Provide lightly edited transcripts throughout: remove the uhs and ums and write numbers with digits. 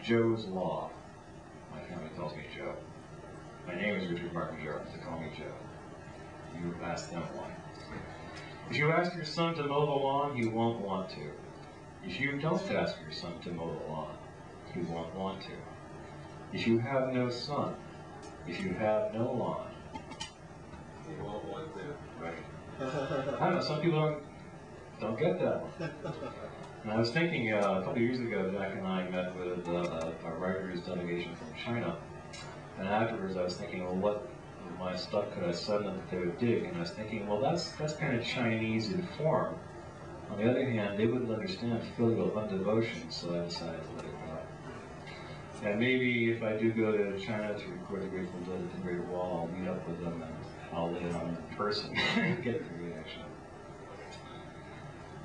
Joe's Law. My family calls me Joe. My name is Richard Martin Jarvis. They call me Joe. You ask them why. If you ask your son to mow the lawn, he won't want to. If you don't ask your son to mow the lawn, he won't want to. If you have no son, if you have no lawn, he won't want to. Right. I don't know, some people don't get that one. And I was thinking a couple of years ago, Jack and I met with a writer's delegation from China. And afterwards I was thinking, well, what my stuff could I send them that they would dig? And I was thinking, well, that's kind of Chinese in form. On the other hand, they wouldn't understand filial undevotion, so I decided to let it go. And maybe if I do go to China to record the Grateful Dead at the Great Wall, I'll meet up with them and I'll lay it on in person and get the reaction.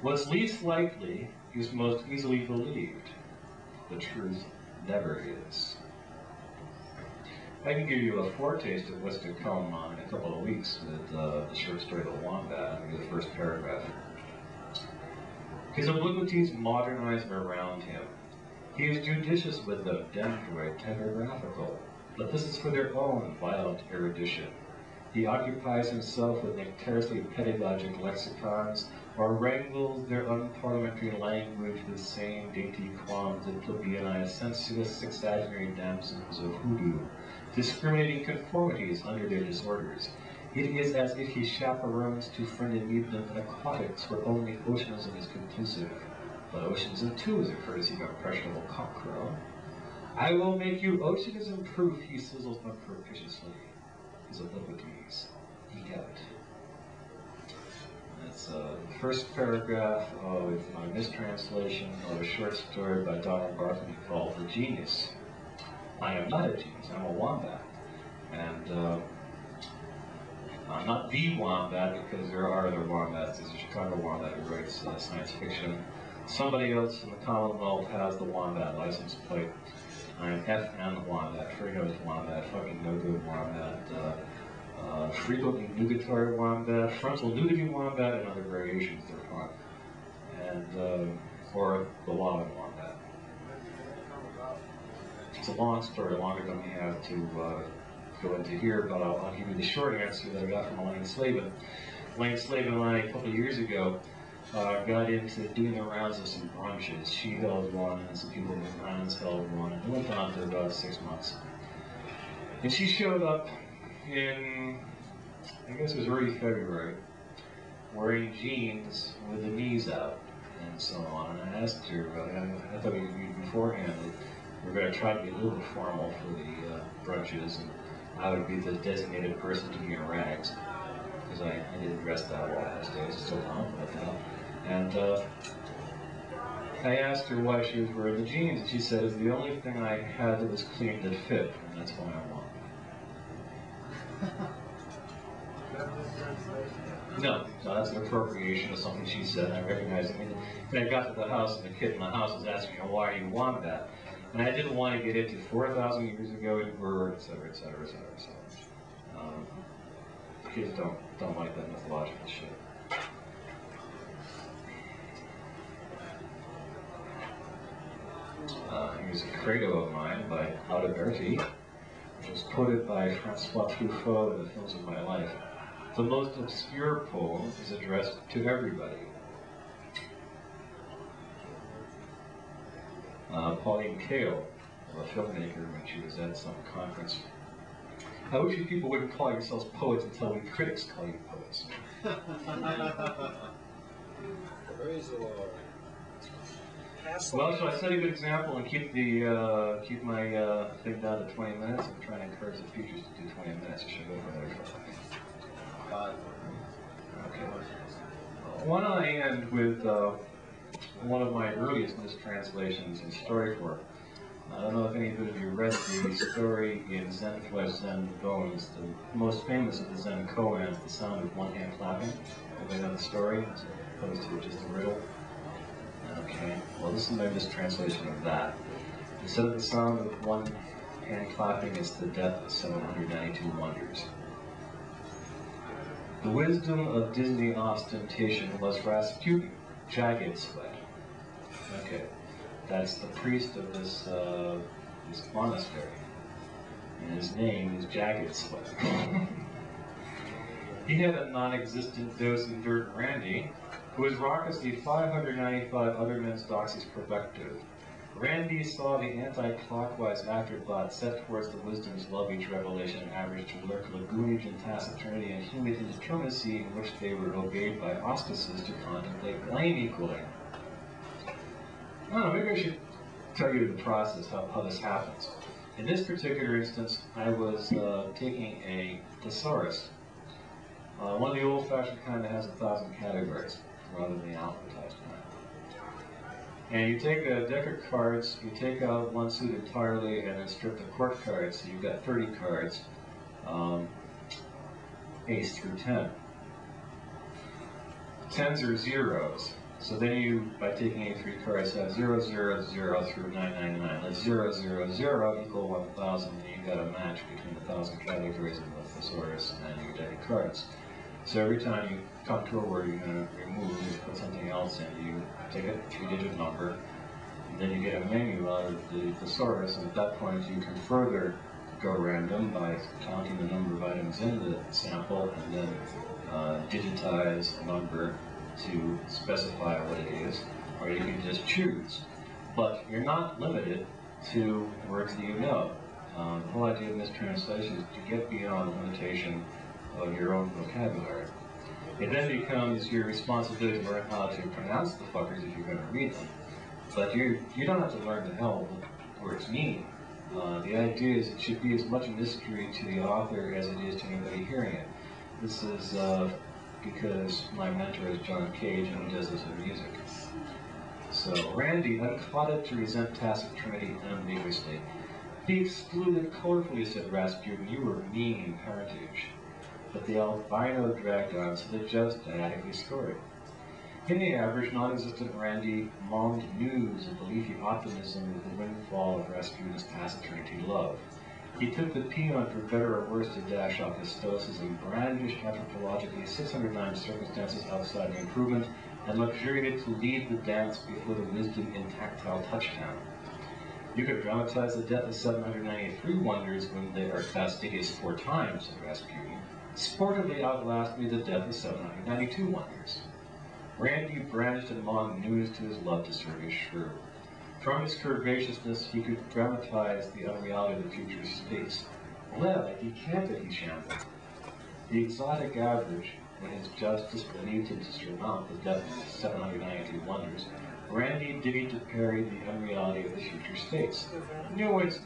What's least likely is most easily believed. The truth never is. I can give you a foretaste of what's to come in a couple of weeks with the short story The Wombat. I'll give you the first paragraph. His obliquities modernize around him. He is judicious with them, dendroid, typographical, but this is for their own violent erudition. He occupies himself with nectariously pedagogic lexicons, or wrangles their unparliamentary language with same dainty qualms that plebeianize sensuous sexagenary damsels of hoodoo, discriminating conformities under their disorders. It is as if he chaperones to friendly nymph in aquatics where only oceanism is conclusive. But oceanism too is a courtesy of impressionable cockcrow. I will make you oceanism proof, he sizzles unpropitiously. His obliquities eat out. That's the first paragraph of my mistranslation of a short story by Donald Barthelme called The Genius. I am not a genius, I'm a wombat. And I'm not the wombat because there are other wombats. There's a Chicago wombat who writes science fiction. Somebody else in the Commonwealth has the wombat license plate. I'm FN wombat, Fredo's wombat, fucking no good wombat, frequently nugatory wombat, frontal nudity wombat, and other variations thereupon. And, or the Lawman wombat. It's a long story, longer than we have to go into here, but I'll give you the short answer that I got from Elaine Slavin. Elaine Slavin and I, a couple of years ago, got into doing the rounds of some brunches. She held one, and some people in the Islands held one, and it went on for about 6 months. And she showed up in, I guess it was early February, wearing jeans with the knees out, and so on. And I asked her, I thought we beforehand that we were going to try to be a little bit formal for the brunches, and I would be the designated person to be in rags, because I didn't dress that well those days, still don't, but and I asked her why she was wearing the jeans, and she said, it's the only thing I had that was clean that fit, and that's why I want. No, that's an appropriation of something she said, and I recognized it. And I got to the house, and the kid in the house was asking me, why do you want that? And I didn't want to get into 4,000 years ago in Ur, etc., etc., etc., etc. Kids don't like that mythological shit. Here's a credo of mine by Alberti, which was quoted by Francois Truffaut in The Films of My Life. The most obscure poem is addressed to everybody. Pauline Kael, a filmmaker, when she was at some conference, I wish you people wouldn't call yourselves poets until we critics call you poets. Praise the Lord. Well, shall I set you a good example and keep my thing down to 20 minutes? I'm trying to encourage the teachers to do 20 minutes. I should go for another 5. Okay. Why don't I end with one of my earliest mistranslations in Storycorps. I don't know if any of you read the story in Zen Flesh, Zen Bones. The most famous of the Zen koans, The Sound of One Hand Clapping. Anybody know the story as opposed to just a riddle? Okay, well this is my mistranslation of that. Instead of the sound of one hand clapping, it's the death of 792 wonders. The wisdom of Disney ostentation was Rasputin, jagged sweat. Okay. That's the priest of this monastery. And his name is Jagged Sweat. He had a non-existent dose in Dirt Randy, who was raucously 595 other men's doxys perfected. Randy saw the anti-clockwise afterthought set towards the wisdom's love each revelation average to lurk lagoonage and taciturnity and humid indeterminacy in which they were obeyed by auspices to contemplate blame equally. I don't know, maybe I should tell you the process, how this happens. In this particular instance, I was taking a thesaurus. One of the old-fashioned kind that has 1,000 categories, rather than the alphabetized kind. And you take a deck of cards, you take out one suit entirely, and then strip the court cards, so you've got 30 cards, ace through 10. Tens are zeros, so then you, by taking any 3 cards, have 0, 0, 0 through 999. Let 0, 0, 0 equal 1,000, and you've got a match between the 1,000 categories in the thesaurus and your deck of cards. So every time you come to a word you're going to remove, you put something else in. You take a 3-digit number, and then you get a menu out of the thesaurus, and at that point you can further go random by counting the number of items in the sample, and then digitize a number to specify what it is, or you can just choose. But you're not limited to words that you know. The whole idea of mistranslation is to get beyond the limitation of your own vocabulary. It then becomes your responsibility to learn how to pronounce the fuckers if you're going to read them. But you don't have to learn the hell what words mean. The idea is it should be as much a mystery to the author as it is to anybody hearing it. This is because my mentor is John Cage, and he does this in music. So Randy unclouded to resent tacit trinity unambiguously. He excluded colorfully, said Rasputin, you were mean in parentage. But the albino dragged on, so the just didactically scored. In the average, non-existent Randy moaned news of the leafy optimism of the windfall of Rasputin's taciturnity love. He took the peon for better or worse to dash off his stoicism, brandish anthropologically 609 circumstances outside of improvement, and luxuriated to lead the dance before the wisdom in tactile touchdown. You could dramatize the death of 793 wonders when they are fastidious 4 times, said Rasputin. Sportively outlast me the death of 792 wonders. Randy brandished and mauned news to his love to serve his shrew. From his curvaceousness, he could dramatize the unreality of the future space. Well, I decanted, he shambled. The exotic average, when his justice believed him to surmount the death of 792 wonders, Randy divvied to parry the unreality of the future space. Nuance,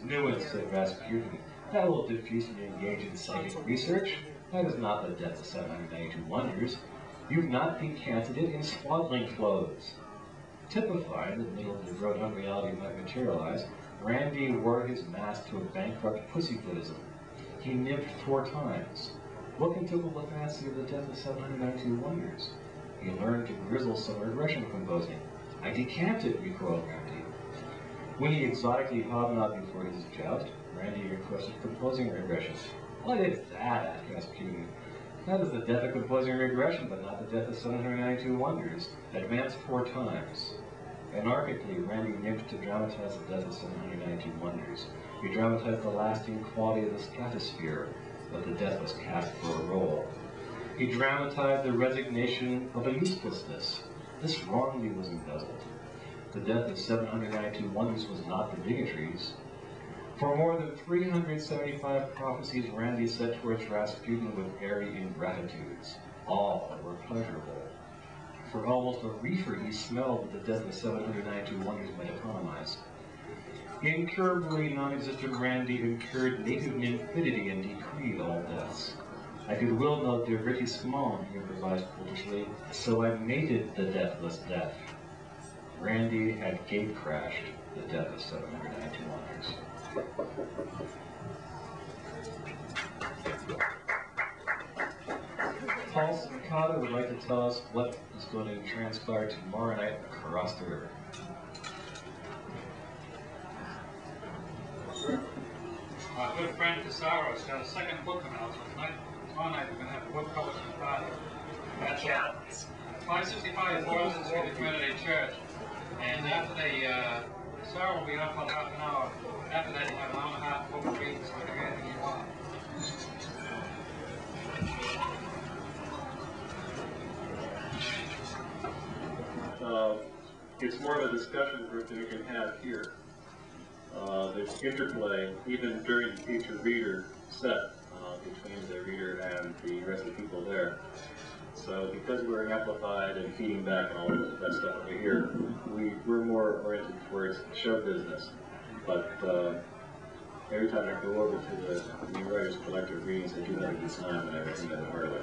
said Rasputin. That will diffuse me engage in psychic research. That is not the death of 792 wonders. You've not decanted it in swaddling clothes. Typifying the middle of the road unreality might materialize, Randy wore his mask to a bankrupt pussyfootism. He nipped 4 times. What can tickle the fancy of the death of 792 wonders? He learned to grizzle some regression composing. I decanted, recoiled Randy. When he exotically hobnobbed before his joust, Randy requested composing regression. What is that? Asked Rasputin. That is the death of composing regression, but not the death of 792 wonders. Advance 4 times. Anarchically, Randy nipped to dramatize the death of 792 wonders. He dramatized the lasting quality of the stratosphere, but the death was cast for a role. He dramatized the resignation of a uselessness. This wrongly was embezzled. The death of 792 wonders was not the bigotries. For more than 375 prophecies, Randy set towards Rasputin with airy ingratitudes. All were pleasurable. For almost a reefer he smelled that the death of 792 wonders might economize. Incurably non-existent Randy incurred native nymphidity and decreed all deaths. I could will note the retissement, he improvised foolishly, so I mated the deathless death. Randy had gate-crashed the death of 792 wonders. Paul Sincata would like to tell us what is going to transpire tomorrow night across the river. My good friend Casaro's got a second book coming out, so tomorrow night we're going to have a book publishing party. That's 565 Boston Street Community Church. And after they Sarah will be on for half an hour. After that, you have an hour and a half book reading, so you can get anything you want. It's more of a discussion group than we can have here. There's interplay, even during the teacher-reader set, between the reader and the rest of the people there. So because we're amplified and feeding back and all of that stuff over here, we're more oriented towards show business. But every time I go over to the New Writers Collective readings, I do have a good time and I recommend it heartily.